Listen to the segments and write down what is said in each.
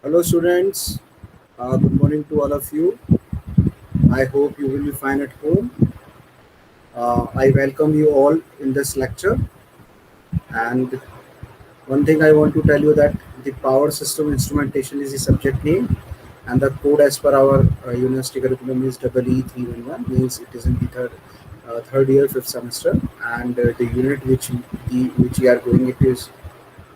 Hello, students. Good morning to all of you. I hope you will be fine at home. I welcome you all in this lecture. And one thing I want to tell you that the power system instrumentation is the subject name, and the code as per our university curriculum is EE311. Means it is in the third year, fifth semester, and the unit which we are going it is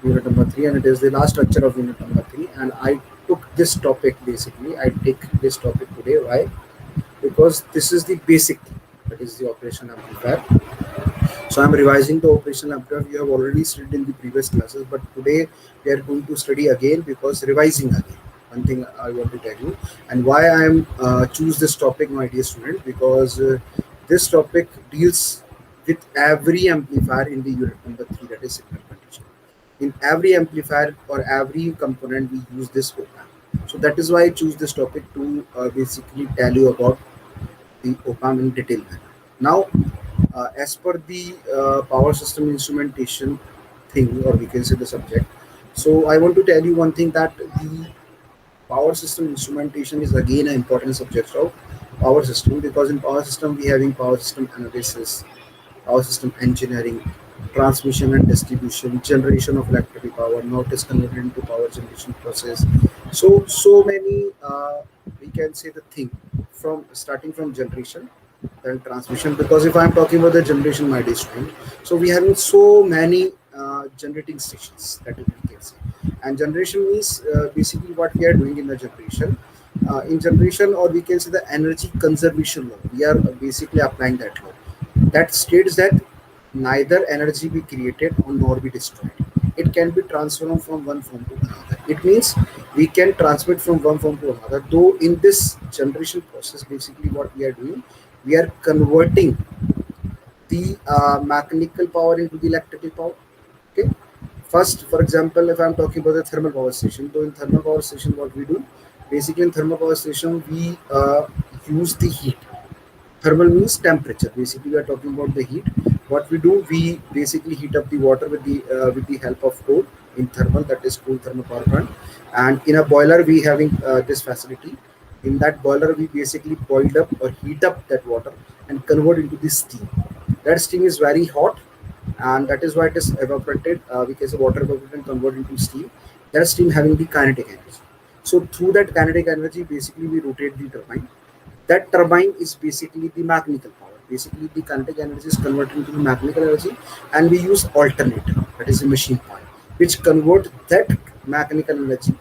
unit number three, and it is the last lecture of unit number three. And I took this topic basically. I take this topic today. Why? Because this is the basic thing, that is the operation amplifier. So I'm revising the operational amplifier. We have already studied in the previous classes, but today we are going to study again because revising again. One thing I want to tell you, and why I am choose this topic, my dear student, because this topic deals with every amplifier in the unit number three, that is signal condition. In every amplifier or every component, we use this op-amp. So that is why I choose this topic to basically tell you about the op-amp in detail manner. Now, as per the power system instrumentation thing, or we can say the subject. So I want to tell you one thing, that the power system instrumentation is again an important subject of power system, because in power system we having power system analysis, power system engineering, transmission and distribution, generation of electrical power, now it is converted into power generation process. So many we can say the thing, from starting from generation, then transmission. Because if I'm talking about the generation, my dear student, so we having so many generating stations, that we can say. And generation means basically what we are doing in the generation. In generation, or we can say the energy conservation law, we are basically applying that law, that states that neither energy be created or nor be destroyed. It can be transformed from one form to another. It means we can transmit from one form to another. Though in this generation process, basically what we are doing, we are converting the mechanical power into the electrical power. Okay. First, for example, if I'm talking about the thermal power station, so in thermal power station, what we do, basically in thermal power station, we use the heat. Thermal means temperature. Basically, we are talking about the heat. What we do, we basically heat up the water with the help of coal in thermal, that is coal thermal power plant. And in a boiler, we having this facility. In that boiler, we basically boiled up or heat up that water and convert into the steam. That steam is very hot, and that is why it is evaporated. Because the water evaporated and converted into steam. That steam having the kinetic energy. So through that kinetic energy, basically we rotate the turbine. That turbine is basically the mechanical power. Basically, the kinetic energy is converted into the mechanical energy, and we use alternator, that is the machine point, which convert that mechanical energy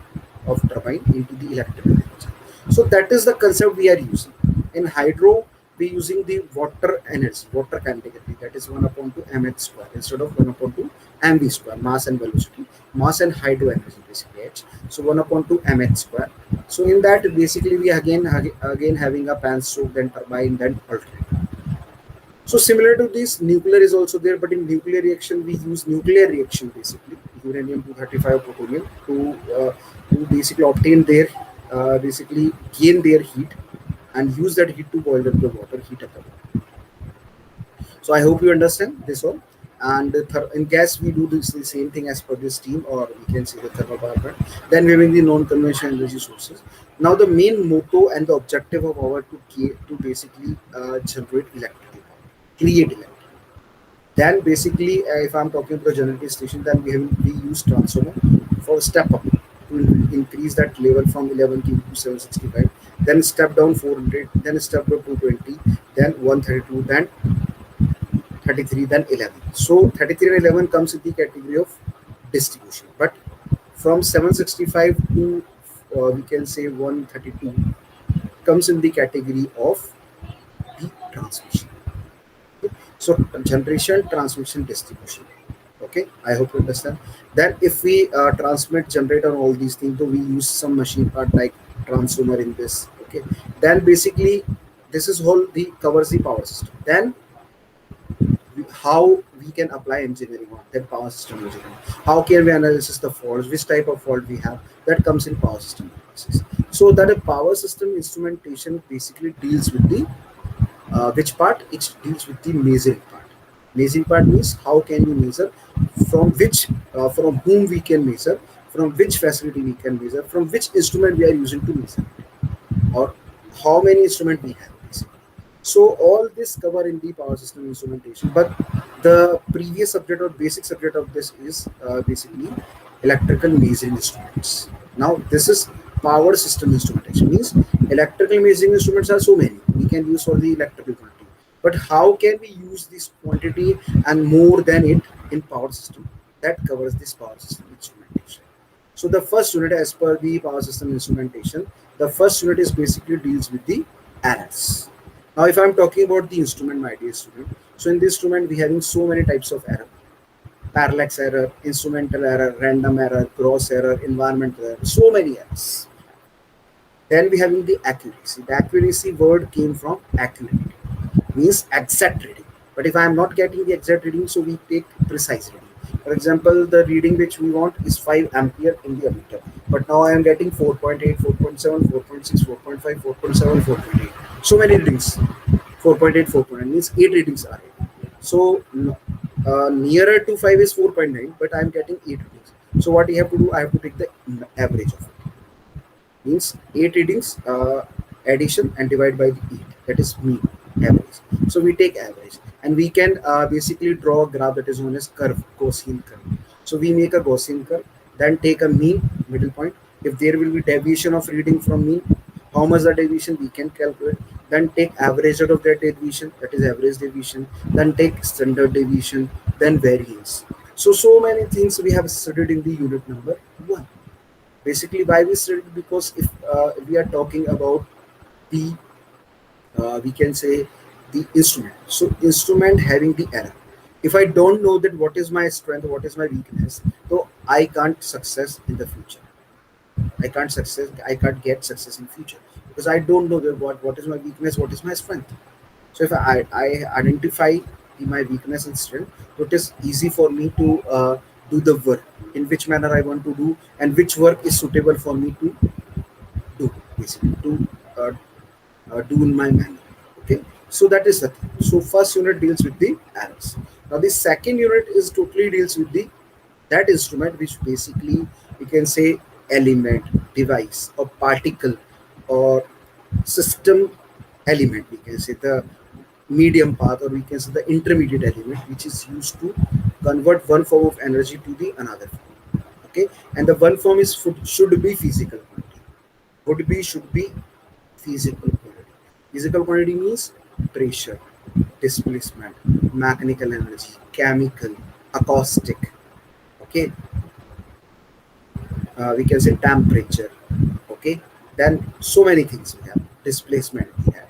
of turbine into the electrical energy. So that is the concept we are using. In hydro, we using the water energy, water kinetic energy, that is 1 upon 2 mh square instead of 1 upon 2 mv square, mass and velocity, mass and hydro energy basically h. So 1 upon 2 mh square. So in that, basically we again having a pan stroke, then turbine, then alternator. So similar to this, nuclear is also there, but in nuclear reaction we use nuclear reaction, basically uranium 235 plutonium, to basically obtain their basically gain their heat, and use that heat to boil up the water, heat up the water. So I hope you understand this all. And in gas, we do the same thing as per the steam, or we can say the thermal power plant. Then we having the non-conventional energy sources. Now the main motto and the objective of our to basically generate electricity power, create electricity. Then basically, if I'm talking about the generating station, then we use transformer for step up to increase that level from 11 kV to 765. Then step down 400, then step up to 20, then 132, then 33, then 11. So 33 and 11 comes in the category of distribution. But from 765 to we can say 132 comes in the category of the transmission. Okay. So generation, transmission, distribution. Okay, I hope you understand. Then if we transmit, generate on all these things, so we use some machine part like transformer in this. Okay, then basically this is whole the covers the power system. Then how we can apply engineering on that power system engineering. How can we analyze the faults, which type of fault we have, that comes in power system analysis. So that a power system instrumentation basically deals with the which part? It deals with the measuring part. Measuring part means how can we measure, from which from whom we can measure, from which facility we can measure, from which instrument we are using to measure, or how many instrument we have basically. So all this cover in the power system instrumentation, but the previous subject or basic subject of this is basically electrical measuring instruments. Now this is power system instrumentation, means electrical measuring instruments are so many we can use for the electrical quantity, but how can we use this quantity and more than it in power system? That covers this power system instrumentation. So the first unit, as per the power system instrumentation, the first unit is basically deals with the errors. Now, if I'm talking about the instrument, my dear student, so in this instrument we having so many types of error: parallax error, instrumental error, random error, cross error, environmental error, so many errors. Then we having the accuracy. The accuracy word came from accurate, means exact reading. But if I am not getting the exact reading, so we take precise reading. For example, the reading which we want is 5 ampere in the ammeter, but now I am getting 4.8, 4.7, 4.6, 4.5, 4.7, 4.8. So many readings. 4.8, 4.9 means 8 readings are it. So nearer to 5 is 4.9, but I am getting 8 readings. So what I have to do? I have to take the average of it. Means 8 readings addition and divide by the 8. That is mean, average. So we take average, and we can basically draw a graph that is known as curve, Gaussian curve. So we make a Gaussian curve, then take a mean, middle point. If there will be deviation of reading from mean, how much the deviation we can calculate. Then take average out of that deviation, that is average deviation. Then take standard deviation, then variance. So many things we have studied in the unit number 1. Basically, why we studied? Because if we are talking about the we can say the instrument, so instrument having the error, if I don't know that what is my strength, what is my weakness, so I can't success in the future. I can't get success in future, because I don't know that what is my weakness, what is my strength. So if I identify my weakness and strength, so it is easy for me to do the work in which manner I want to do, and which work is suitable for me to do, basically to uh, do in my manner. Okay, so that is the thing. So first unit deals with the errors. Now the second unit is totally deals with the that instrument which basically we can say element, device, or particle, or system element. We can say the medium path, or we can say the intermediate element, which is used to convert one form of energy to the another form. Okay, and the one form is should be physical quantity. Should be physical quantity. Physical quantity means pressure, displacement, mechanical energy, chemical, acoustic. Okay, we can say temperature. Okay, then so many things we have. Displacement we have.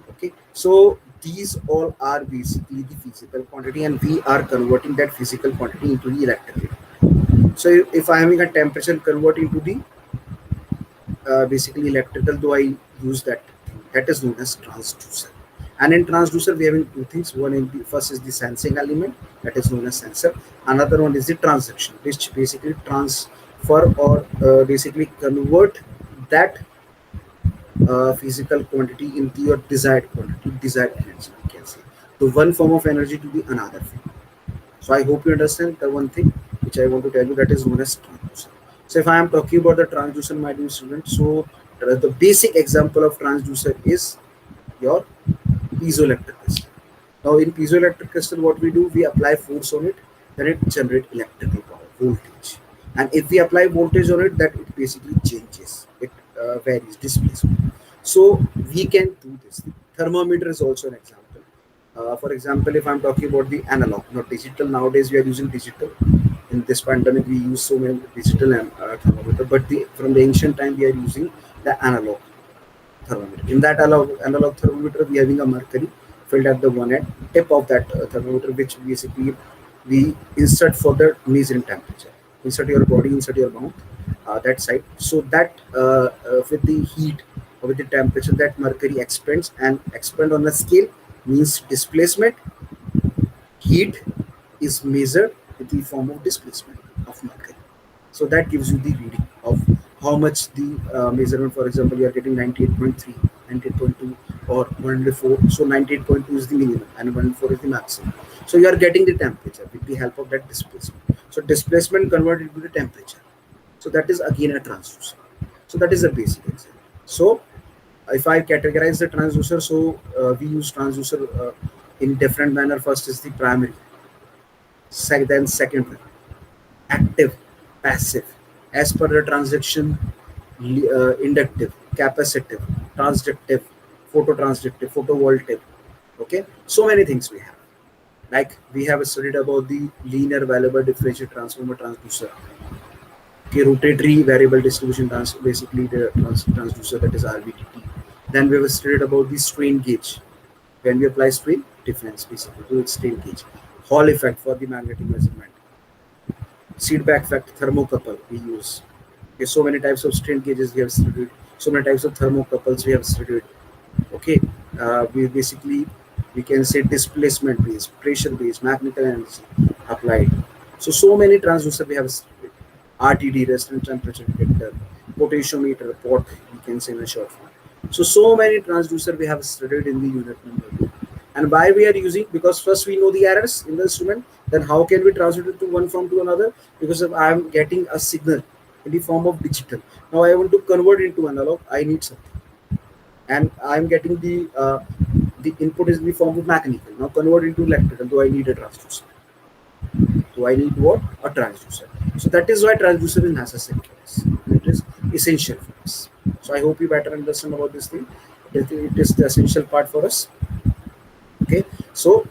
Okay, so these all are basically the physical quantity, and we are converting that physical quantity into the electrical. So if I am having a temperature, convert into the basically electrical, though I use that thing, that is known as transducer. And in transducer we have two things. One in the first is the sensing element, that is known as sensor. Another one is the transaction, which basically transfer or basically convert that physical quantity into your desired quantity, desired energy, we can say. So one form of energy to the another form. So I hope you understand the one thing which I want to tell you, that is known as transducer. So if I am talking about the transducer, my dear student, so the basic example of transducer is your piezoelectric crystal. Now in piezoelectric crystal, what we do, we apply force on it, then it generates electrical power, voltage. And if we apply voltage on it, that it basically changes, it varies displacement. So we can do this. Thermometer is also an example. For example, if I'm talking about the analog, not digital. Nowadays we are using digital. In this pandemic, we use so many digital and thermometer. But from the ancient time, we are using the analog thermometer. In that analog thermometer, we are having a mercury filled at the one end, tip of that thermometer, which basically we insert for the measuring temperature. Insert your body, insert your mouth, that side. So that with the heat or with the temperature, that mercury expands, and expand on a scale means displacement. Heat is measured with the form of displacement of mercury. So that gives you the reading of how much the measurement. For example, you are getting 98.3, 98.2, or 104. So 98.2 is the minimum and 104 is the maximum. So you are getting the temperature with the help of that displacement. So displacement converted to the temperature. So that is again a transducer. So that is a basic example. So if I categorize the transducer, so we use transducer in different manner. First is the primary, then secondary, active, passive, as per the transaction, inductive, capacitive, transductive, phototransductive, photovoltaic. Okay, so many things we have. Like we have studied about the linear variable differential transformer transducer. Okay, rotatory variable distribution basically the transducer, that is RVDT. Then we have studied about the strain gauge. When we apply strain difference basically to its strain gauge. Hall effect for the magnetic measurement. Seedback effect, thermocouple we use. Okay, so many types of strain gauges we have studied. So many types of thermocouples we have studied. Okay, we basically we can say displacement based, pressure based, magnetic energy applied. So many transducer we have studied. RTD, resonant temperature detector, potentiometer, pot, we can say in a short form. So many transducer we have studied in the unit number 2. And why we are using? Because first we know the errors in the instrument, then how can we transmit it to one form to another? Because if I am getting a signal in the form of digital, now I want to convert into analog, I need something. And I am getting the input is in the form of mechanical. Now convert into electrical, do I need a transducer? So I need what? A transducer. So that is why transducer is necessary for us. It is essential for us. So I hope you better understand about this thing. It is the essential part for us. Okay. So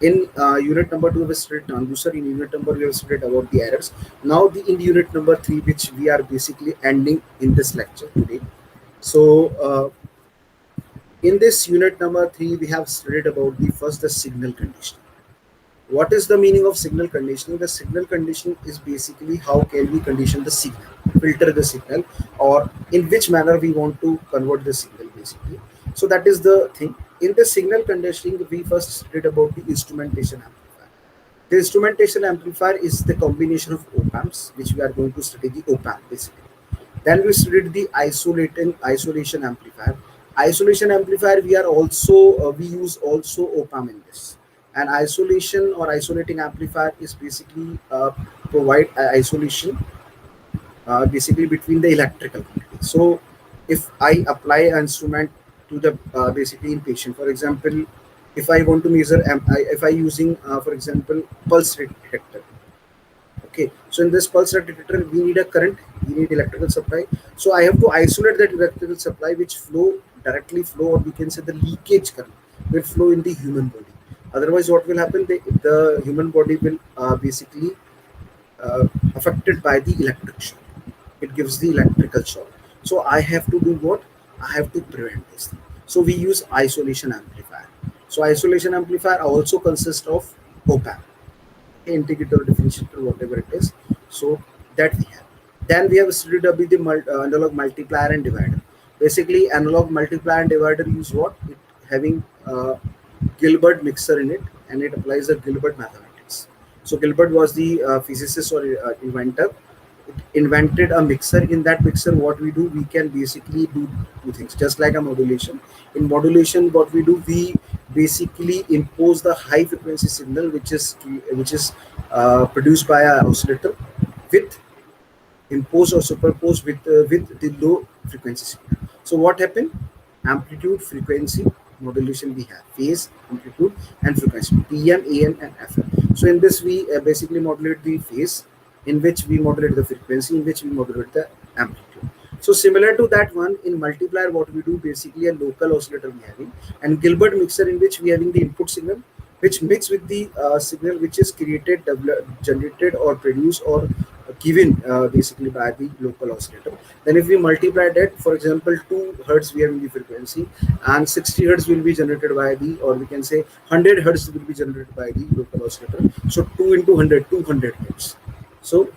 in unit number 2 we have studied transducer. In unit number we have studied about the errors. Now in unit number 3, which we are basically ending in this lecture today. So in this unit number 3 we have studied about the signal conditioning. What is the meaning of signal conditioning? The signal conditioning is basically how can we condition the signal, filter the signal, or in which manner we want to convert the signal basically. So that is the thing. In the signal conditioning, we first studied about the instrumentation amplifier. The instrumentation amplifier is the combination of op-amps, which we are going to study the op-amp basically. Then we studied the isolation amplifier. Isolation amplifier we are also we use also op-amp in this. And isolation or isolating amplifier is basically provide isolation basically between the electrical quantity. So if I apply an instrument to the basically in patient, for example, if I want to measure if I using for example pulse rate detector. Okay, so in this pulse rate detector we need a current, we need electrical supply. So I have to isolate that electrical supply which directly flow, or we can say the leakage current will flow in the human body. Otherwise what will happen, the human body will basically affected by the electric shock. It gives the electrical shock. So I have to do what? I have to prevent this thing. So we use isolation amplifier. So isolation amplifier also consists of op-amp, integrator, differentiator, whatever it is. So that we have. Then we have studied with the analog multiplier and divider. Basically, analog multiplier and divider use what? It having Gilbert mixer in it, and it applies the Gilbert mathematics. So Gilbert was the physicist or inventor. It invented a mixer. In that mixer, what we do, we can basically do two things, just like a modulation. In modulation, what we do, we basically impose the high frequency signal, which is produced by an oscillator, with impose or superpose with the low frequency signal. So what happened? Amplitude, frequency, modulation we have, phase, amplitude, and frequency, PM, AM, and FM. So in this we basically modulate the phase, in which we modulate the frequency, in which we modulate the amplitude. So similar to that one, in multiplier what we do, basically a local oscillator we having, and Gilbert mixer in which we having the input signal, which mix with the signal which is created, generated, or produced, or given basically by the local oscillator. Then if we multiply that, for example 2 hertz we have in the frequency, and 60 hertz will be generated by the, or we can say 100 hertz will be generated by the local oscillator. So 2 into 100, 200 hertz. So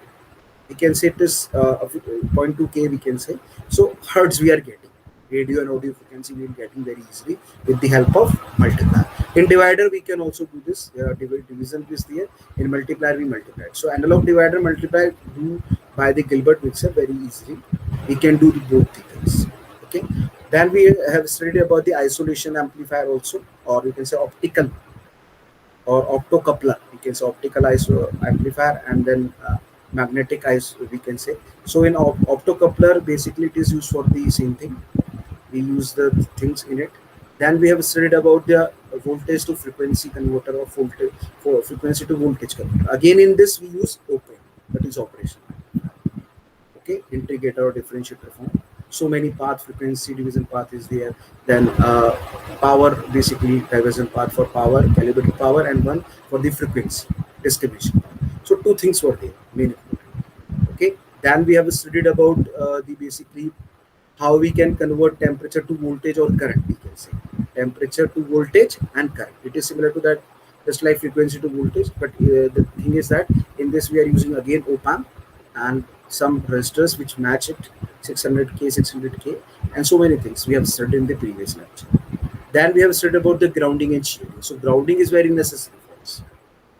we can say it is 0.2k we can say. So hertz we are getting, radio and audio frequency we are getting very easily with the help of multiplier. In divider we can also do this, division is there. In multiplier we multiply. So analog divider multiplier do by the Gilbert mixer very easily. We can do both things. Okay. Then we have studied about the isolation amplifier also, or we can say optical or optocoupler. We can say optical iso amplifier, and then magnetic we can say. So in optocoupler, basically it is used for the same thing. We use the things in it. Then we have studied about the voltage to frequency converter, or voltage for frequency to voltage converter. Again, in this we use OPA, that is operation. Okay, integrator or differentiator form. So many path, frequency division path is there. Then power, basically diversion path for power, calibrated power, and one for the frequency distribution. So two things were there, main important. Okay, then we have studied about the basically how we can convert temperature to voltage or current, we can say. Temperature to voltage and current, it is similar to that, just like frequency to voltage. But the thing is that in this we are using again op-amp and some resistors which match it, 600k, 600k, and so many things we have studied in the previous lecture. Then we have studied about the grounding and shielding. So grounding is very necessary for us.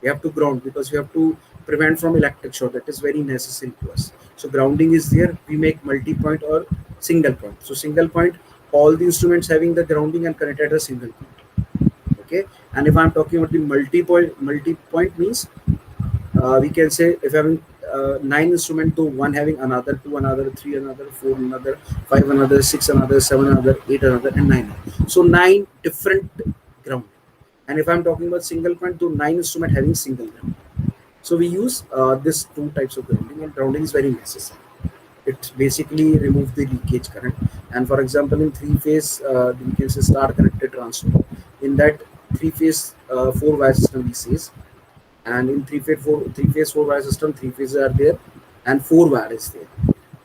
We have to ground because we have to prevent from electric short. That is very necessary to us. So grounding is there. We make multi-point or single point. So single point, all the instruments having the grounding and connected at a single point. Okay. And if I'm talking about the multi-point means we can say if having nine instruments, to one having another, two another, three another, four another, five another, six another, seven another, eight another, and nine. So nine different ground. And if I'm talking about single point, to nine instrument having single ground. So we use this two types of grounding, and grounding is very necessary. It basically removes the leakage current. And for example, in three phase, we can say star connected transformer. In that three phase four wire system we says, and in three phase four wire system, three phases are there and four wire is there.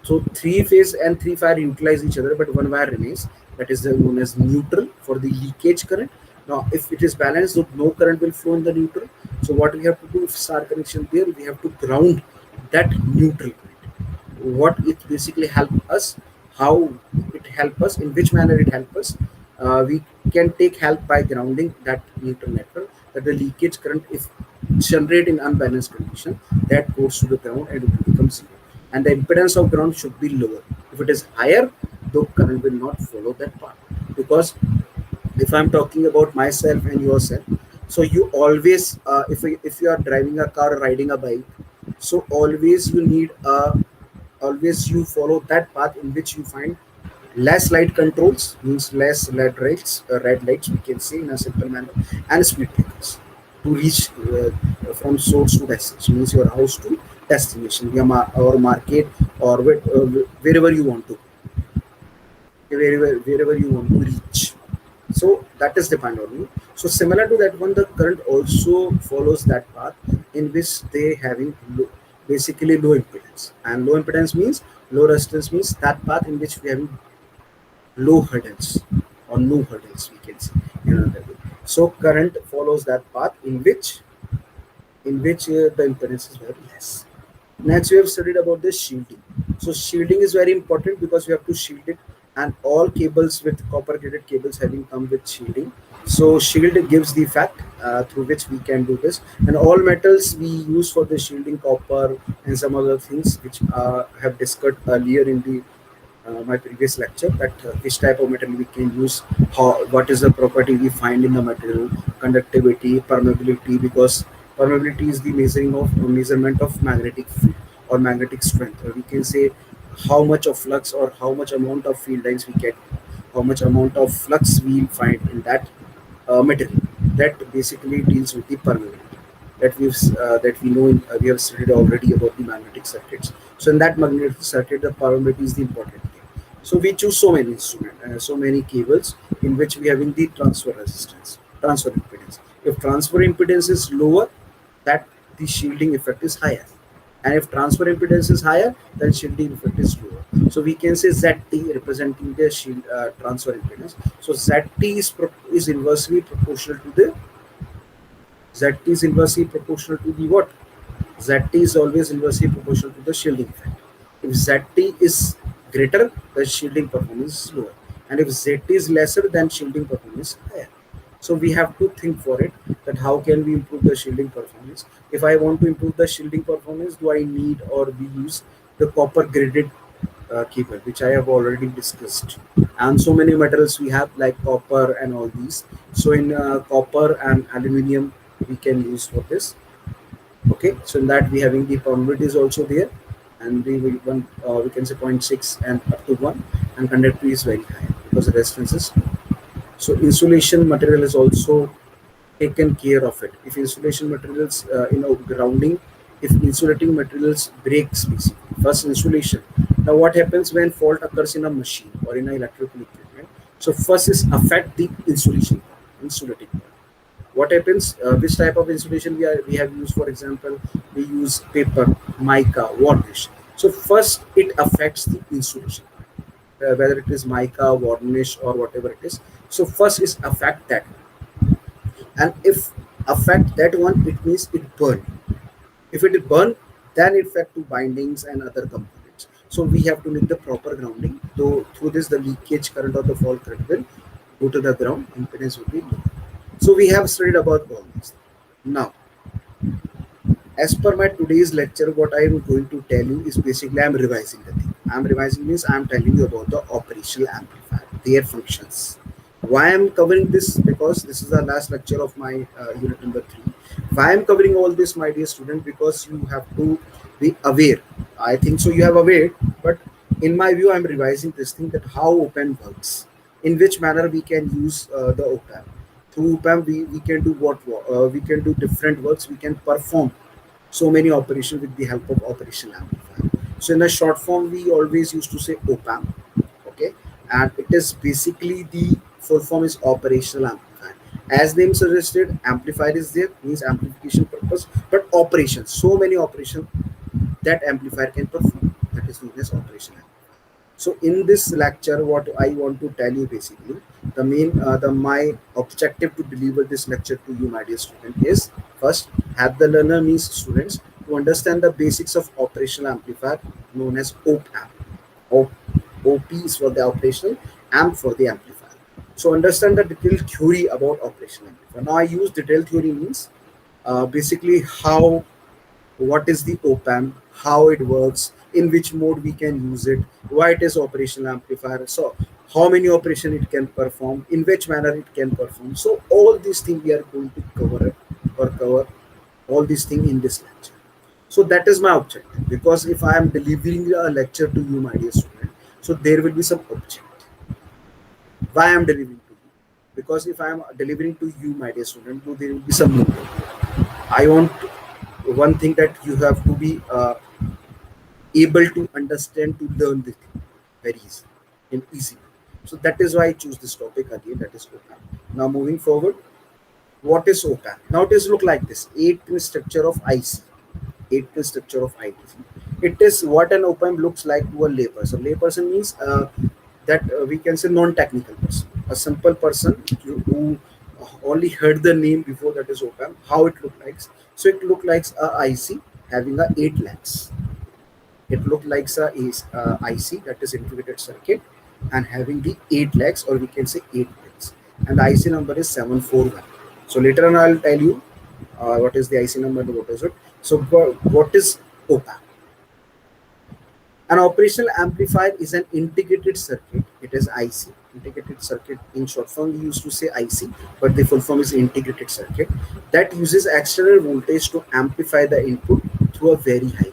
So three phase and three wire utilize each other, but one wire remains, that is known as neutral for the leakage current. Now if it is balanced, so no current will flow in the neutral. So what we have to do, if star connection there, we have to ground that neutral point. What it basically help us, how it help us, in which manner it help us, we can take help by grounding that neutral network, that the leakage current, if generate in unbalanced condition, that goes to the ground and it will become zero. And the impedance of ground should be lower. If it is higher, the current will not follow that path. Because if I'm talking about myself and yourself, so you always if you are driving a car or riding a bike, so always you need always you follow that path in which you find less light controls, means less red lights we can say in a simple manner, and speed breakers to reach from source to destination, means your house to destination, or market, or wherever you want to, wherever you want to reach. So that is depend on you. So similar to that one, the current also follows that path in which they having basically low impedance. And low impedance means low resistance, means that path in which we having low hurdles or no hurdles, we can say in another way. So current follows that path in which the impedance is very less. Next, we have studied about the shielding. So shielding is very important because we have to shield it, and all cables with copper graded cables having come with shielding. So shield gives the effect through which we can do this, and all metals we use for the shielding, copper and some other things which have discussed earlier in the my previous lecture, that which type of metal we can use, how, what is the property we find in the material, conductivity, permeability, because permeability is the measurement of magnetic field or magnetic strength. Or we can say how much of flux or how much amount of field lines we get, how much amount of flux we find in that material. That basically deals with the permeability that we know we have studied already about the magnetic circuits. So in that magnetic circuit, the permeability is the important thing. So we choose so many instruments, so many cables in which we having the transfer resistance, transfer impedance. If transfer impedance is lower, that the shielding effect is higher. And if transfer impedance is higher, then shielding effect is lower. So we can say ZT representing the shield transfer impedance. So ZT is inversely proportional to the ZT is inversely proportional to the what? ZT is always inversely proportional to the shielding effect. If ZT is greater, the shielding performance is lower. And if ZT is lesser, then shielding performance is higher. So we have to think for it, that how can we improve the shielding performance. If I want to improve the shielding performance, do I need or we use the copper graded cable, which I have already discussed. And so many metals we have like copper and all these. So in copper and aluminium we can use for this. Okay, so in that we having the permeability is also there, and we can say zero point 0.6 and up to 1, and conductivity is very high because the resistance is low. So insulation material is also taken care of it. If insulation materials, grounding, if insulating materials breaks basically, first insulation. Now what happens when fault occurs in a machine or in an electrical equipment? So first is affect the insulation part, insulating part. What happens? Which type of insulation we have used? For example, we use paper, mica, varnish. So first it affects the insulation, whether it is mica, varnish, or whatever it is. So first is affect that, and if affect that one, it means it burn. If it burn, then it affect to bindings and other components. So we have to make the proper grounding. So through this, the leakage current or the fault current will go to the ground. Impedance will be low. So we have studied about all this. Now, as per my today's lecture, what I am going to tell you is basically I am revising the thing. I am revising means I am telling you about the operational amplifier, their functions. Why I am covering this? Because this is the last lecture of my unit number 3. Why I am covering all this, my dear student? Because you have to be aware. I think so. You have aware, but in my view, I am revising this thing, that how open works, in which manner we can use the OPAM. Through OPAM, we can do what we can do different works. We can perform so many operations with the help of operational amplifier. So in a short form, we always used to say OPAM, okay, and it is basically the full form is operational amplifier. As name suggested, amplifier is there, means amplification purpose, but operations, so many operations that amplifier can perform, that is known as operational amplifier. So in this lecture, what I want to tell you basically, the my objective to deliver this lecture to you, my dear student, is first have the learner, means students, to understand the basics of operational amplifier known as op-amp. Op, op is for the operational, amp for the amplifier. So understand the detailed theory about operational amplifier. Now I use detailed theory means basically how, what is the op-amp, how it works, in which mode we can use it, why it is operational amplifier, so how many operation it can perform, in which manner it can perform. So all these things we are going to cover all these things in this lecture. So that is my objective, because if I am delivering a lecture to you, my dear student, so there will be some object. Why I am delivering to you? Because if I am delivering to you, my dear student, so there will be some motive. I want one thing, that you have to be able to understand, to learn the thing very easy and easy. So that is why I choose this topic again, that is OPAM. Now moving forward, what is OPAM? Now it is look like this: 8-pin structure of IC, 8-pin structure of ITC. It is what an OPAM looks like to a layperson. Layperson means that we can say non-technical person, a simple person who only heard the name before, that is OPAM. How it look like? So it look like a IC having a 8 lakhs. It looked like a IC, that is integrated circuit, and having the 8 legs, or we can say 8 pins, and the IC number is 741. So later on I'll tell you what is the IC number and what is it. So what is OPAM? An operational amplifier is an integrated circuit. It is IC, integrated circuit. In short form, we used to say IC, but the full form is integrated circuit, that uses external voltage to amplify the input through a very high.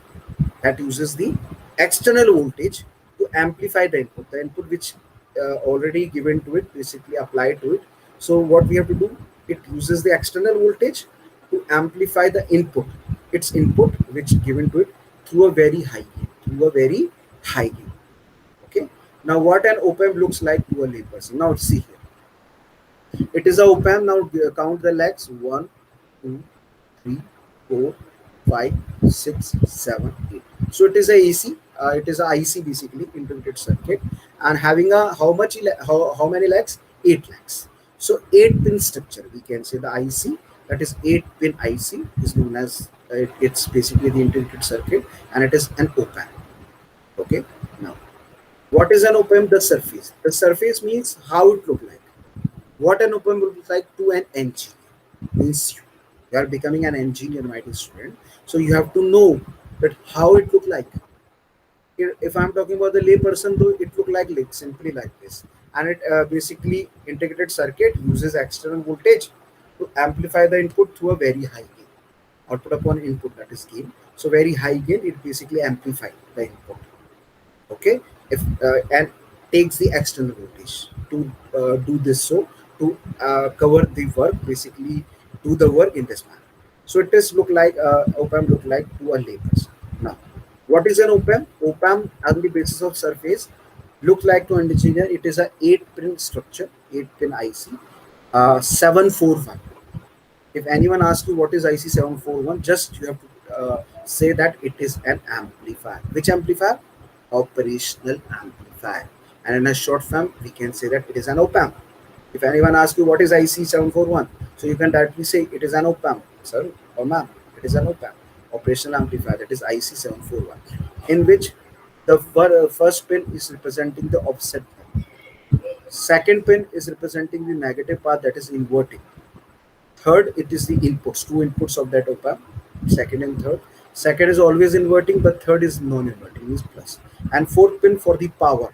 That uses the external voltage to amplify the input which already given to it, basically applied to it. So what we have to do, it uses the external voltage to amplify the input, its input which given to it, through a very high gain, through a very high gain. Okay. Now what an op-amp looks like to a layperson. Now see here, it is a op-amp. Now count the legs: 1, 2, 3, 4, 5, 6, 7, 8. So it is a AC. It is a IC, basically integrated circuit, and having a how many legs? 8 legs. So 8-pin structure, we can say the IC, that is 8-pin IC, is known as it's basically the integrated circuit, and it is an op-amp. Okay. Now what is an op-amp? The surface. The surface means how it look like. What an op-amp would look like to an engineer, means you are becoming an engineer, my dear student. So you have to know that how it look like. If I'm talking about the layperson, though, it look like simply like this, and it basically integrated circuit uses external voltage to amplify the input through a very high gain. output upon input, that is gain. So very high gain, it basically amplify the input. Okay, if and takes the external voltage to do this, so to cover the work, basically do the work in this manner. So it is look like op-amp look like to a layperson. Now what is an op-amp? Op-amp on the basis of surface look like to an engineer, it is a 8 pin structure, 8 pin IC, 741. If anyone asks you what is IC741, just you have to say that it is an amplifier. Which amplifier? Operational amplifier. And in a short form, we can say that it is an op-amp. If anyone asks you what is IC741, so you can directly say it is an op-amp, sir or ma'am, it is an op-amp, operational amplifier, that is IC741, in which the first pin is representing the offset pin. Second pin is representing the negative part, that is inverting. Third, it is the inputs, two inputs of that op-amp, second and third. Second is always inverting, but third is non-inverting, means plus. And fourth pin for the power,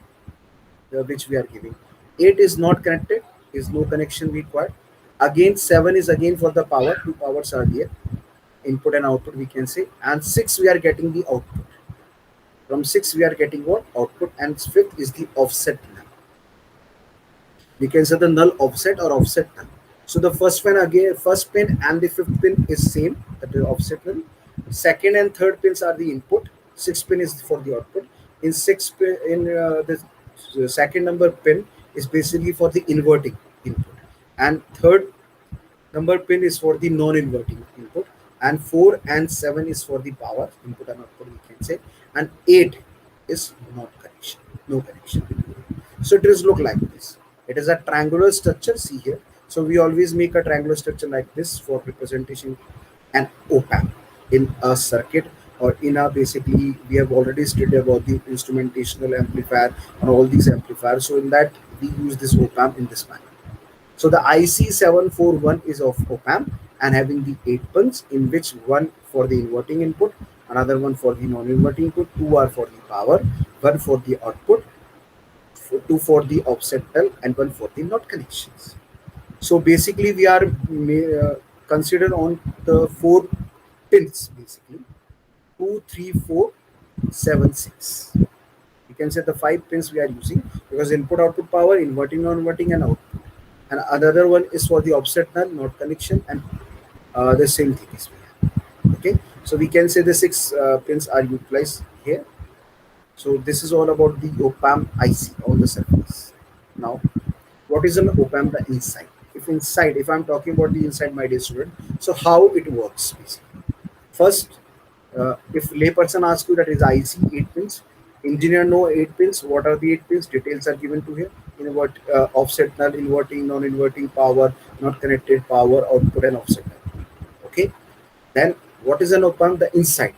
which we are giving. 8 is not connected, is no connection required. Again, 7 is again for the power, two powers are there, input and output we can say. And 6 we are getting the output. From 6 we are getting what? Output. And fifth is the offset pin. We can say the null offset or offset null. So the first pin again, first pin and the fifth pin is same, that is offset null. Second and third pins are the input. Sixth pin is for the output. In sixth pin, in the second number pin is basically for the inverting input, and third number pin is for the non-inverting input, and 4 and 7 is for the power input and output we can say, and 8 is not connection, no connection. So it does look like this. It is a triangular structure. See here. So we always make a triangular structure like this for representation an op-amp in a circuit, or in a, basically we have already studied about the instrumentational amplifier and all these amplifiers. So in that we use this op-amp in this manner. So the IC741 is of op-amp and having the 8 pins, in which one for the inverting input, another one for the non-inverting input, two are for the power, one for the output, two for the offset null, and one for the not connections. So basically we are considered on the 4 pins, basically 2, 3, 4, 7, 6. You can say the 5 pins we are using, because input, output, power, inverting, non-inverting, and output. And another one is for the offset null, not connection, and the same thing is we have. Okay, so we can say the 6 pins are utilized here. So this is all about the op-amp IC on the surface. Now, what is an op-amp? The inside. If I'm talking about the inside, my dear student, so how it works basically. First, if layperson asks you that is IC 8 pins, engineer know 8 pins. What are the 8 pins? Details are given to here. Invert, offset null, inverting, non-inverting, power, not connected, power, output, and offset null. Okay. Then what is an op-amp? The inside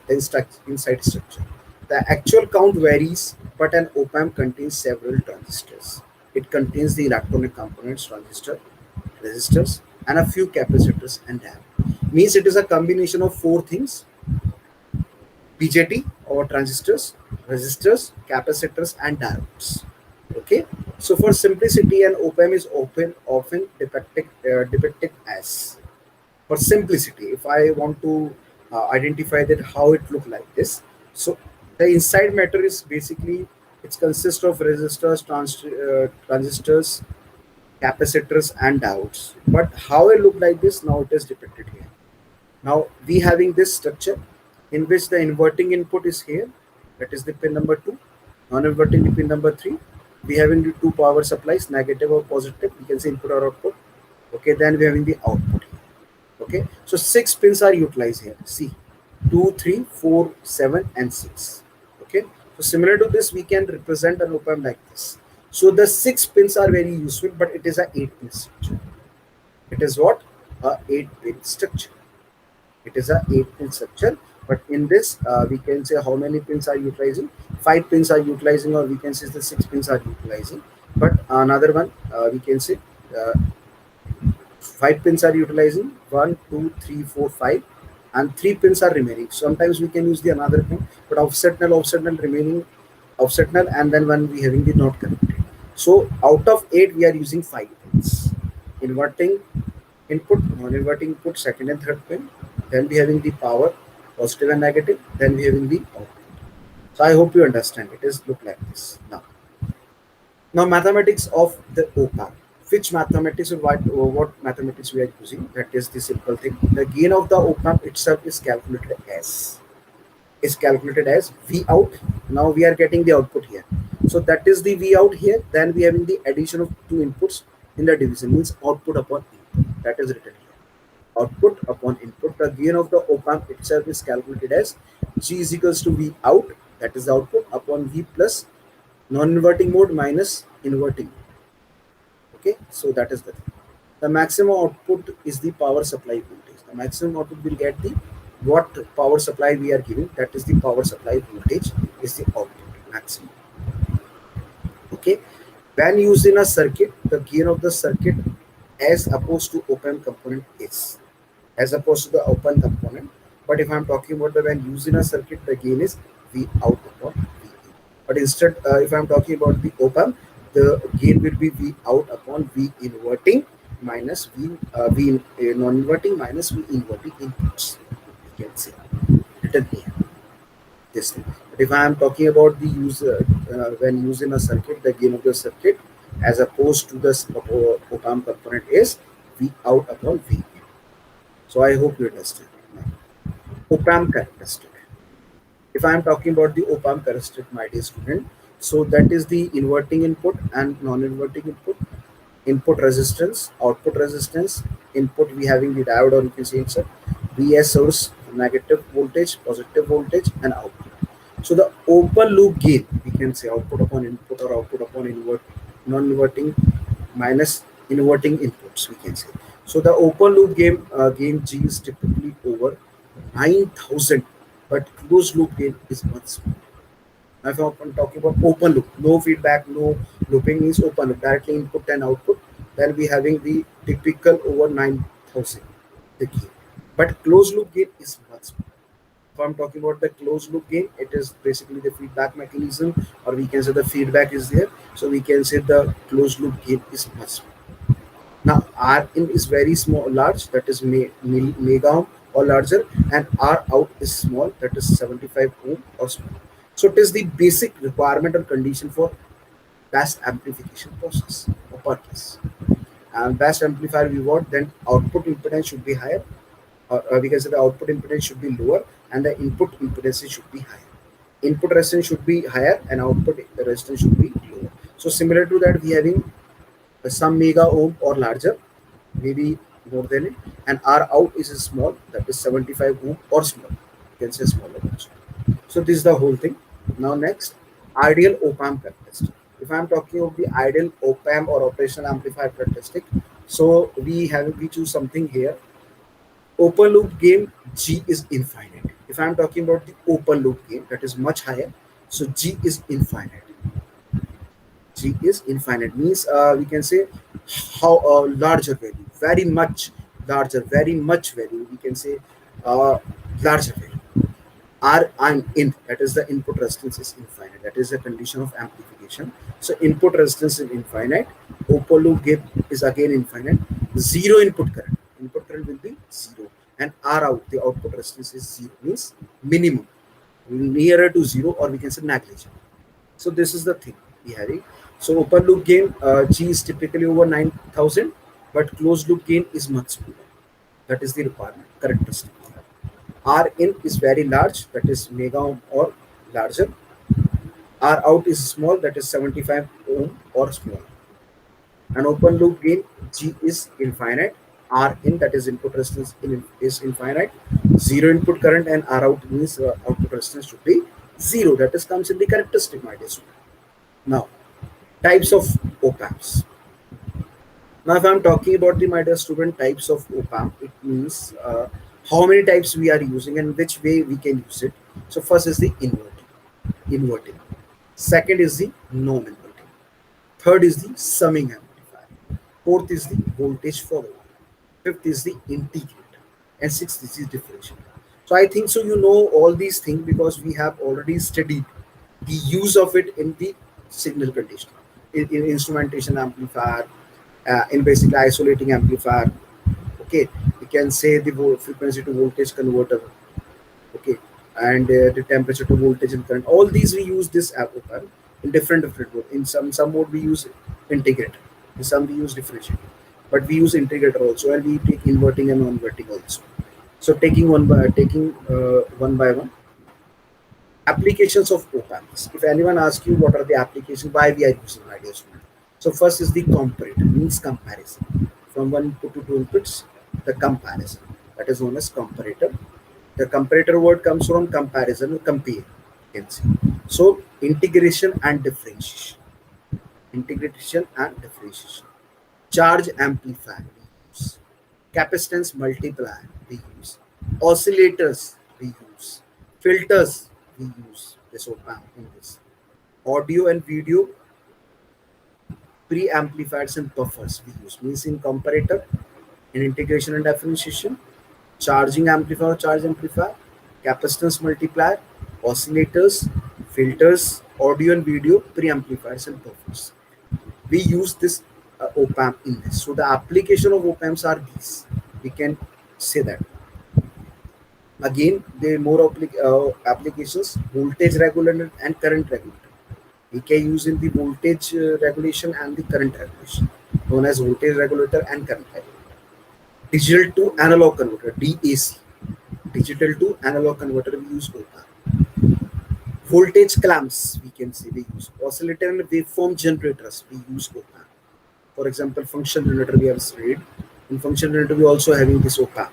structure. The actual count varies, but an op-amp contains several transistors. It contains the electronic components, transistor, resistors, and a few capacitors and diodes. Means it is a combination of 4 things: BJT or transistors, resistors, capacitors, and diodes. Okay. So for simplicity, an op-amp is often depicted as, for simplicity, if I want to identify that how it look like this. So the inside matter is basically, it consists of resistors, transistors, capacitors, and diodes. But how it look like this, now it is depicted here. Now we having this structure in which the inverting input is here, that is the pin number 2, non-inverting the pin number 3. We having the 2 power supplies, negative or positive, we can say input or output. Okay, then we having the output here. Okay, so 6 pins are utilized here. See, 2, 3, 4, 7, and 6. Okay, so similar to this, we can represent an op-amp like this. So the 6 pins are very useful, but it is a 8 pin structure. It is what? A 8 pin structure. It is a 8 pin structure, but in this we can say how many pins are utilizing? 5 pins are utilizing, or we can say the 6 pins are utilizing. But another one we can say 5 pins are utilizing, 1, 2, 3, 4, 5, and 3 pins are remaining. Sometimes we can use the another pin, but offset null remaining, offset null, and then when we having the not connected. So out of 8 we are using 5 pins: inverting input, non-inverting input, second and third pin, then we having the power, positive and negative, then we having the output. So I hope you understand. It is look like this. Now mathematics of the op-amp. Which mathematics or what mathematics we are using? That is the simple thing. The gain of the op-amp itself is calculated as V out. Now we are getting the output here. So that is the V out here. Then we having the addition of two inputs in the division, means output upon input. That is written here. Output upon input. The gain of the op-amp itself is calculated as G is equals to V out, that is the output, upon V plus non-inverting mode minus inverting. Okay, so that is the maximum output is the power supply voltage. The maximum output will get the what power supply we are giving, that is the power supply voltage is the output maximum. Okay, when used in a circuit, the gain of the circuit as opposed to open component is as opposed to the open component. But if I'm talking about the when used in a circuit, the gain is V out upon V in. But instead, if I'm talking about the op-amp, the gain will be V out upon V inverting minus V non-inverting minus V inverting inputs. You can say written here this thing. But if I am talking about the user when used in a circuit, the gain of the circuit as opposed to the op-amp component is V out upon V in. So I hope you understand. Op-amp characteristic. If I am talking about the op-amp characteristic, my dear student, so that is the inverting input and non-inverting input, input resistance, output resistance, input we having the diode or you can say it's a VS source, negative voltage, positive voltage, and output. So the open loop gain, we can say output upon input or output upon non-inverting minus inverting inputs, we can say. So the open loop gain G is typically over 9,000, but closed loop gain is much smaller. Now if I'm talking about open loop, no feedback, no looping, means open loop, directly input and output, then we having the typical over 9,000 the gain. But closed loop gain is much smaller. If I'm talking about the closed loop gain, it is basically the feedback mechanism, or we can say the feedback is there. So we can say the closed loop gain is much smaller. Now R in is very small, large, that is mega ohm or larger, and R out is small, that is 75 ohm or small. So it is the basic requirement or condition for best amplification process or purpose. And best amplifier we want, then output impedance should be higher, or we can say the output impedance should be lower, and the input impedance should be higher. Input resistance should be higher, and output resistance should be lower. So similar to that, we having some mega ohm or larger, maybe more than it, and R out is small, that is 75 ohm or small. You can say smaller also. So this is the whole thing. Now next, ideal op-amp characteristic. If I am talking of the ideal op-amp or operational amplifier characteristic, so we choose something here. Open loop gain G is infinite. If I am talking about the open loop gain, that is much higher. So G is infinite. G is infinite means we can say how larger value, very much larger, very much value. We can say larger value. R and in, that is the input resistance is infinite. That is the condition of amplification. So input resistance is infinite. Open loop gain is again infinite. Zero input current. Input current will be zero. And R out, the output resistance is zero, means minimum, nearer to zero, or we can say negligible. So this is the thing we having. So open loop gain G is typically over 9,000, but closed loop gain is much smaller. That is the requirement characteristic. R in is very large, that is mega ohm or larger. R out is small, that is 75 ohm or smaller. And open loop gain G is infinite. R in, that is input resistance is infinite. Zero input current, and R out means output resistance should be zero. That is comes in the characteristic, my dear student. Now, types of op-amps. Now, if I'm talking about the, my dear student, types of op-amp, it means how many types we are using and which way we can use it. So first is the inverting. Second is the non-inverting. Third is the summing amplifier. Fourth is the voltage follower. Fifth is the integrator, and sixth is the differentiator. So I think so you know all these things because we have already studied the use of it in the signal conditioning, in instrumentation amplifier, in basically isolating amplifier. Okay, we can say the frequency to voltage converter. Okay, and the temperature to voltage and current. All these we use this op-amp in different mode. In some mode we use integrator, in some we use differentiator, but we use integrator also, and we take inverting and non-inverting also. So one by one applications of op-amps. If anyone asks you what are the applications, why we are using ideal student. So first is the comparator, means comparison. From one input to two inputs, the comparison. That is known as comparator. The comparator word comes from comparison or compare. You can see. So integration and differentiation. Integration and differentiation. Charge amplifier we use. Capacitance multiplier we use. Oscillators we use. Filters we use. This op-amp in this. Audio and video pre-amplifiers and buffers we use. Means in comparator, in integration and differentiation, charging amplifier, charge amplifier, capacitance multiplier, oscillators, filters, audio and video pre-amplifiers and buffers. We use this op-amp in this. So the application of op-amps are these. We can say that. Again, there are more applications: voltage regulator and current regulator. We can use in the voltage regulation and the current regulation, known as voltage regulator and current regulator. Digital to analog converter, DAC. Digital to analog converter we use op-amp. Voltage clamps we can say we use. Oscillator and waveform generators we use op-amp. For example, function generator we have studied. In function generator we also having this op-amp.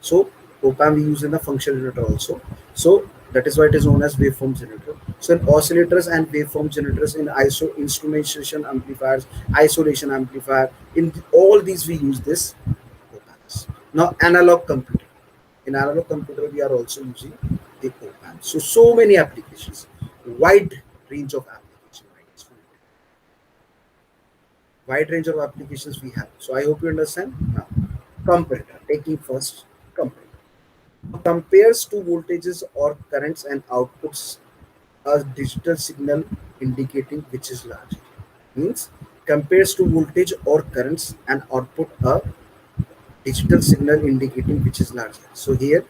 So op-amp we use in the function generator also. So that is why it is known as waveform generator. So in oscillators and waveform generators, in instrumentation amplifiers, isolation amplifier, in all these we use this op-amps. Now analog computer. In analog computer we are also using the op-amp. So many applications, wide range of applications. Wide range of applications we have. So I hope you understand. Now, comparator. Taking first comparator. Compares two voltages or currents and outputs a digital signal indicating which is larger. Means compares to voltage or currents and output a digital signal indicating which is larger. So here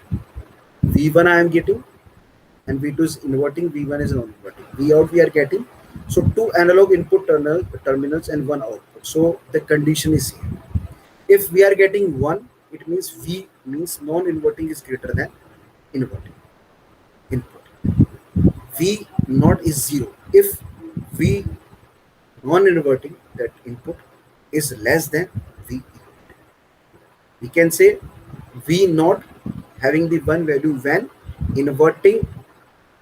V1 I am getting and V2 is inverting, V1 is non-inverting. V out we are getting. So two analog input terminals and one output. So the condition is here. If we are getting 1, it means V means non-inverting is greater than inverting input. V naught is 0. If V non-inverting, that input, is less than V inverting, we can say V naught having the one value when inverting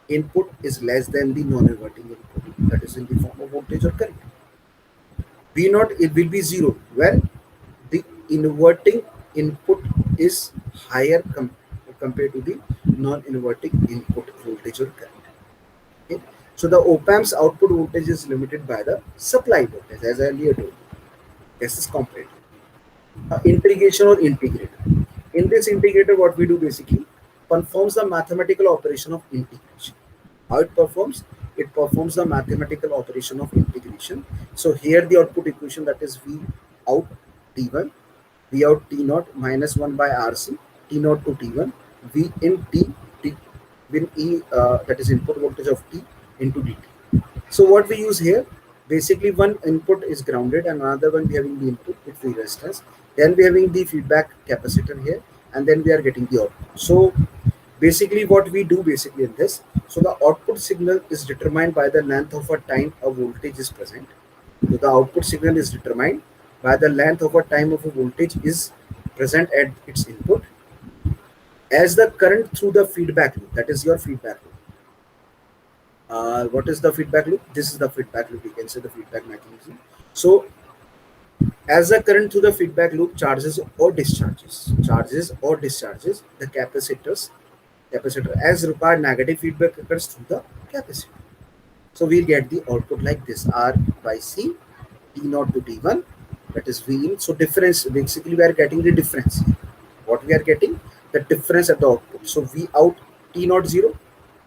input is less than the non-inverting input, that is in the form of voltage or current. V naught, it will be 0 when the inverting input is higher compared to the non-inverting input voltage or current. Okay? So the op-amp's output voltage is limited by the supply voltage, as I earlier told you. This is comparator. Integration or integrator. In this integrator, what we do basically performs the mathematical operation of integration. How it performs? It performs the mathematical operation of integration. So here the output equation, that is V out T1, V out T naught minus 1 by RC, T naught to T1, V in T, when E, that is input voltage of T into dt. So what we use here, basically one input is grounded and another one we having the input with free resistance. Then we having the feedback capacitor here, and then we are getting the output. So basically what we do basically in this, so the output signal is determined by the length of a time a voltage is present. So the output signal is determined by the length of a time of a voltage is present at its input, as the current through the feedback loop, that is your feedback loop. What is the feedback loop? This is the feedback loop, we can say the feedback mechanism. So as the current through the feedback loop charges or discharges, the capacitor as required negative feedback occurs through the capacitor. So we'll get the output like this, R by C, T naught to T1, that is V in. So difference, basically we are getting the difference. What we are getting? The difference at the output. So V out T naught 0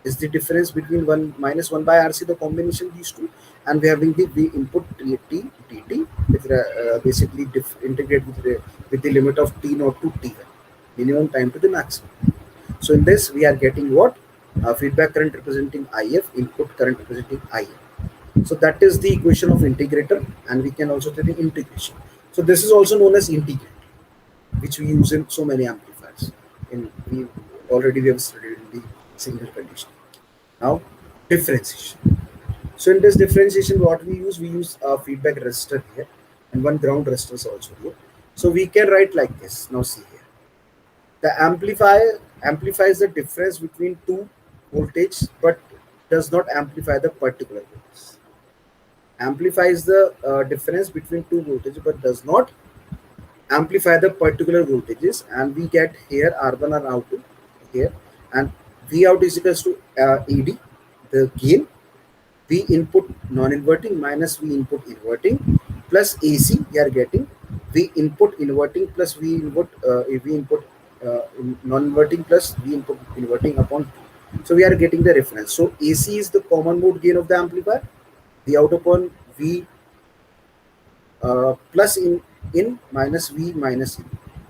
is the difference between 1 minus 1 by RC, the combination of these two, and we are having the V input T dt with basically integrate with with the limit of t naught to t1, minimum time to the maximum. So in this we are getting what? Feedback current representing IF, input current representing IM. So that is the equation of integrator, and we can also take the integration. So this is also known as integrator, which we use in so many amplifiers. We have studied in the signal conditioning. Now differentiation. So in this differentiation, what we use a feedback resistor here and one ground resistor is also here. So we can write like this. Now see here. The amplifier amplifies the difference between two voltage but does not amplify the particular voltage. Amplifies the difference between two voltages but does not amplify the particular voltages, and we get here R1 and R2 here, and V out is equals to ED, the gain, V input non-inverting minus V input inverting plus AC, we are getting V input inverting plus V input non-inverting plus V input inverting upon 2. So we are getting the reference. So AC is the common mode gain of the amplifier, V out upon V plus in minus V minus in.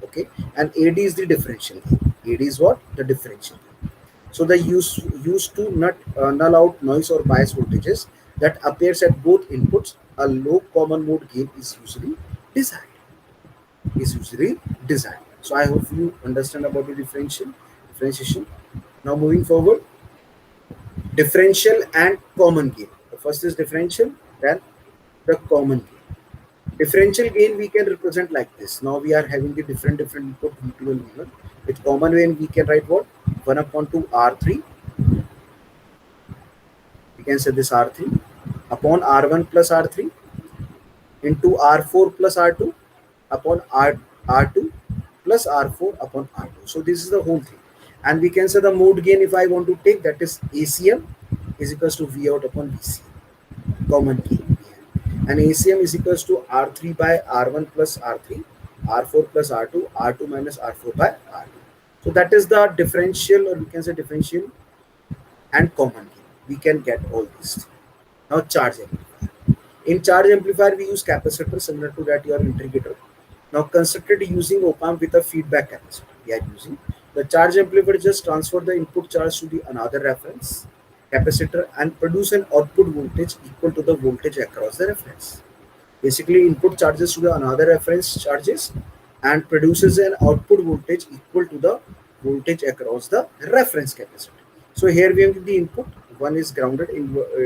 Okay, and AD is the differential gain. AD is what? The differential gain. So the used to null out noise or bias voltages that appears at both inputs, a low common mode gain is usually desired. So I hope you understand about the differentiation. Now moving forward, differential and common gain. The first is differential, then the common gain. Differential gain we can represent like this. Now we are having the different input V2 and V1. With common gain we can write what? 1 upon 2 R3. We can say this R3 upon R1 plus R3 into R4 plus R2 upon R2 plus R4 upon R2. So this is the whole thing. And we can say the mode gain, if I want to take, that is ACM is equals to V out upon VC, common gain. And ACM is equals to R3 by R1 plus R3, R4 plus R2, R2 minus R4 by R2. So that is the differential, or we can say differential and common gain. We can get all these. Now charge amplifier. In charge amplifier we use capacitor similar to that your integrator. Now constructed using op-amp with a feedback capacitor. We are using the charge amplifier just transfer the input charge to the another reference capacitor and produce an output voltage equal to the voltage across the reference. Basically input charges to the another reference charges and produces an output voltage equal to the voltage across the reference capacitor. So here we have the input, one is grounded,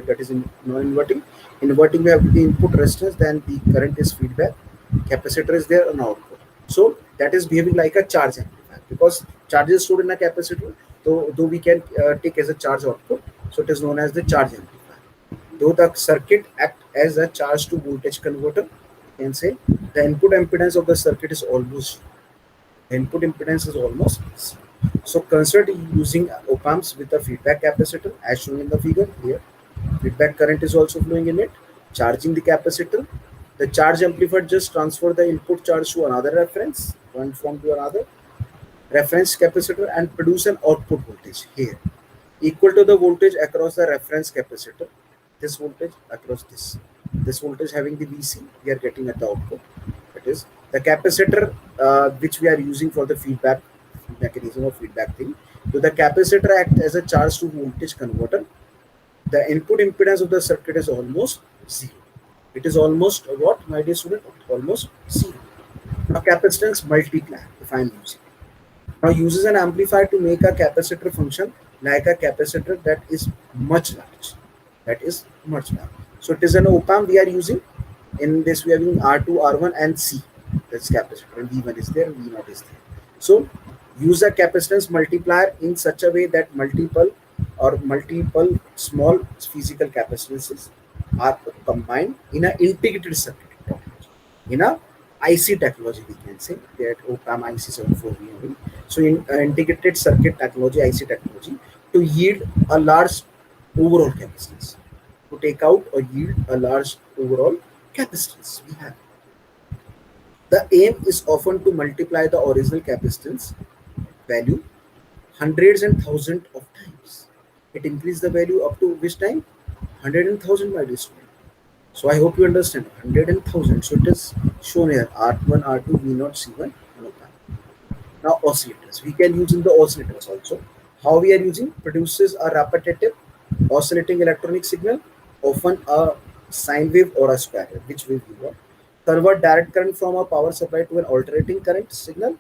that is in non-inverting. Inverting we have the input resistance, then the current is feedback, capacitor is there, and output. So that is behaving like a charge amplifier because charge is stored in a capacitor, though we can take as a charge output. So it is known as the charge amplifier. Though the circuit act as a charge to voltage converter, you can say the input impedance of the circuit is almost zero. So consider using op-amps with a feedback capacitor as shown in the figure here. Feedback current is also flowing in it, charging the capacitor. The charge amplifier just transfer the input charge to another reference, one form to another reference capacitor, and produce an output voltage here equal to the voltage across the reference capacitor. This voltage across this voltage having the VC, we are getting at the output. That is the capacitor which we are using for the feedback mechanism or feedback thing. So the capacitor acts as a charge to voltage converter. The input impedance of the circuit is almost zero. It is almost what, my dear student? Almost zero. Now capacitance multiplier, if I am using. Now uses an amplifier to make a capacitor function like a capacitor that is much large. So it is an op-amp we are using. In this we are using R2, R1 and C. That's capacitor, and V1 is there, V0 is there. So use a capacitance multiplier in such a way that multiple small physical capacitances are combined in an integrated circuit technology. In a IC technology, we can say that op-amp IC74V. So in integrated circuit technology, IC technology, to yield a large overall capacitance, to take out or yield a large overall capacitance we have. The aim is often to multiply the original capacitance value hundreds and thousands of times. It increases the value up to which time? 100,000, my dear student. So I hope you understand 100,000. So it is shown here R1, R2, V0, C1 an op-amp. Now oscillators, we can use in the oscillators also. How we are using? Produces a repetitive oscillating electronic signal, often a sine wave or a square wave, which wave you want. Convert direct current from a power supply to an alternating current signal,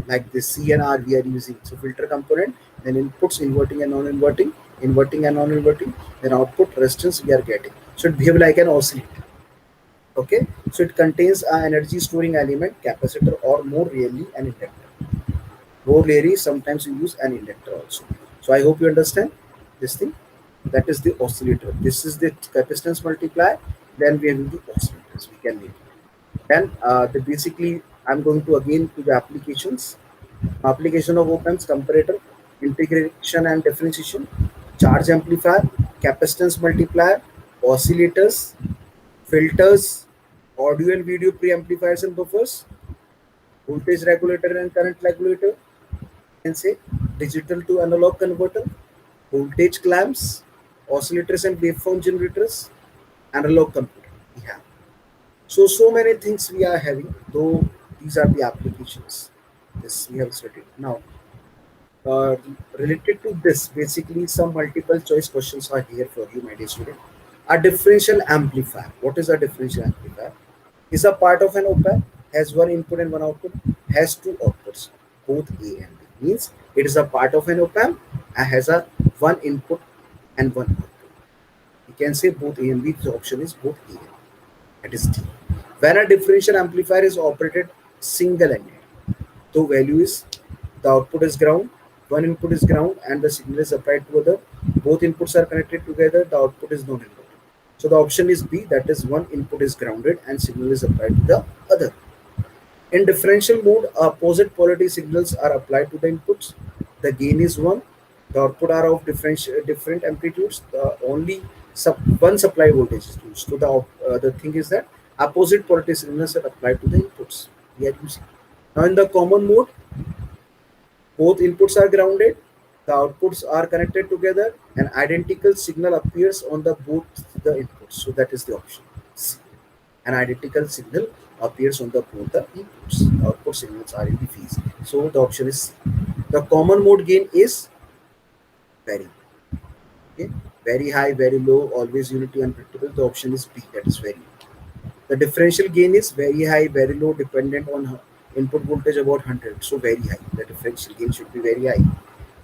like this C and R we are using. So filter component, then inputs inverting and non-inverting, inverting and non-inverting, then output resistance we are getting. So it behave like an oscillator. Okay, so it contains an energy storing element, capacitor, or more rarely an inductor. More rarely, sometimes you use an inductor also. So I hope you understand this thing. That is the oscillator. This is the capacitance multiplier. Then we have the oscillators. We can name. Then basically, I'm going to again to the applications. Application of op-amps, comparator, integration and differentiation, charge amplifier, capacitance multiplier, oscillators, filters, audio and video preamplifiers and buffers, voltage regulator and current regulator, can say digital to analog converter, voltage clamps, oscillators and waveform generators, analog computer we have. So many things we are having, though these are the applications. This we have studied. Now, uh, related to this, basically some multiple choice questions are here for you, my dear student. A differential amplifier. What is a differential amplifier? Is a part of an op-amp, has one input and one output, has two outputs, both A and B. Means it is a part of an op-amp and has a one input and one output. You can say both A and B. The option is both A and B. That is D. When a differential amplifier is operated single-ended, the value is the output is ground, one input is ground, and the signal is applied to other. Both inputs are connected together. The output is non-inverted. So the option is B, that is one input is grounded and signal is applied to the other. In differential mode, opposite polarity signals are applied to the inputs. The gain is 1. The output are of different amplitudes. Only one supply voltage is used. So the thing is that opposite polarity signals are applied to the inputs we are using. Now in the common mode, both inputs are grounded, the outputs are connected together, and identical signal appears on the both the inputs. So that is the option C. An identical signal appears on the both the inputs. The output signals are in the phase. So the option is C. The common mode gain is very, okay, very high, very low, always unity unpredictable. The option is B, that is very low. The differential gain is very high, very low, dependent on input voltage about 100. So very high. The differential gain should be very high.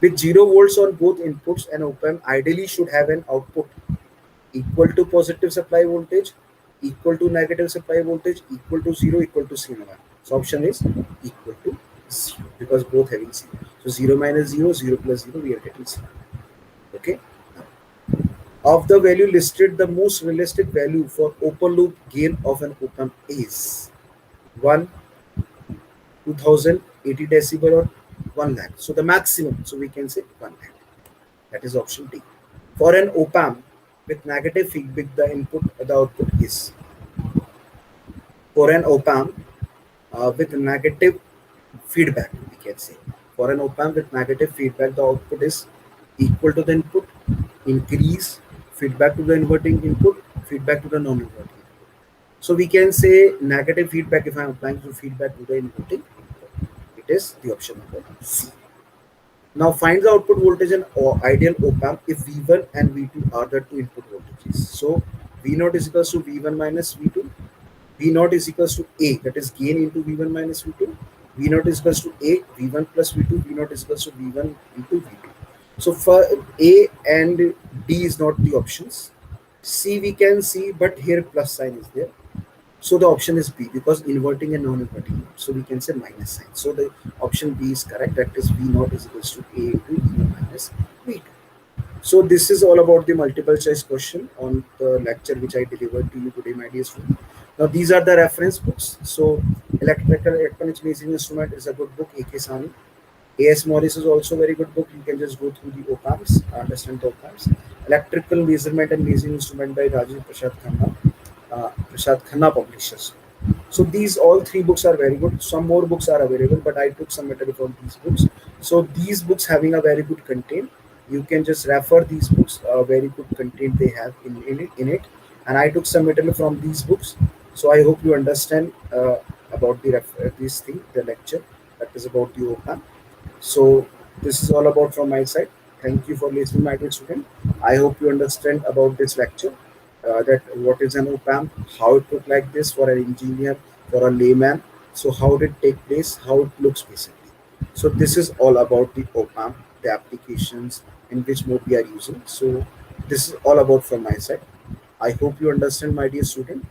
With 0 volts on both inputs, an op-amp ideally should have an output equal to positive supply voltage, equal to negative supply voltage, equal to 0, equal to C. So option is equal to 0 because both having 0. So 0 minus 0, 0 plus 0, we are getting 0. Okay. Of the value listed, the most realistic value for open loop gain of an op-amp is 1, 2000, 80 decibel, or 1 lakh. So the maximum, so we can say 1 lakh. That is option D. For an op-amp with negative feedback, the output is. For an op-amp with negative feedback, we can say. For an op-amp with negative feedback, the output is equal to the input, increase, feedback to the inverting input, feedback to the non-inverting input. So we can say negative feedback if I am applying to feedback to the inverting input. It is the option number C. Now find the output voltage in ideal op-amp if V1 and V2 are the two input voltages. So V0 is equals to V1 minus V2. V0 is equals to A, that is gain into V1 minus V2. V0 is equals to A, V1 plus V2. V0 is equals to V1 into V2. So for A and D is not the options. C we can see, but here plus sign is there. So the option is B because inverting and non-inverting. So we can say minus sign. So the option B is correct. That is V0 is equals to A into V1 minus V2. So this is all about the multiple choice question on the lecture which I delivered to you today, my dear student. Now these are the reference books. So Electronics Measuring Instrument is a good book, A.K. Sani. A.S. Morris is also a very good book. You can just go through the op-amps, understand the op-amps. Electrical Measurement and Measuring Instrument by Rajiv Prasad Khanna. Prasad Khanna publishers. So these all three books are very good. Some more books are available, but I took some material from these books. So these books having a very good content. You can just refer these books. Very good content they have in it. And I took some material from these books. So I hope you understand about this thing, the lecture that is about the op amp. So this is all about from my side. Thank you for listening, my dear student. I hope you understand about this lecture. That what is an op amp, how it look like this for an engineer, for a layman. So how did it take place, how it looks basically. So this is all about the op amp, the applications in which mode we are using. So this is all about from my side. I hope you understand, my dear student.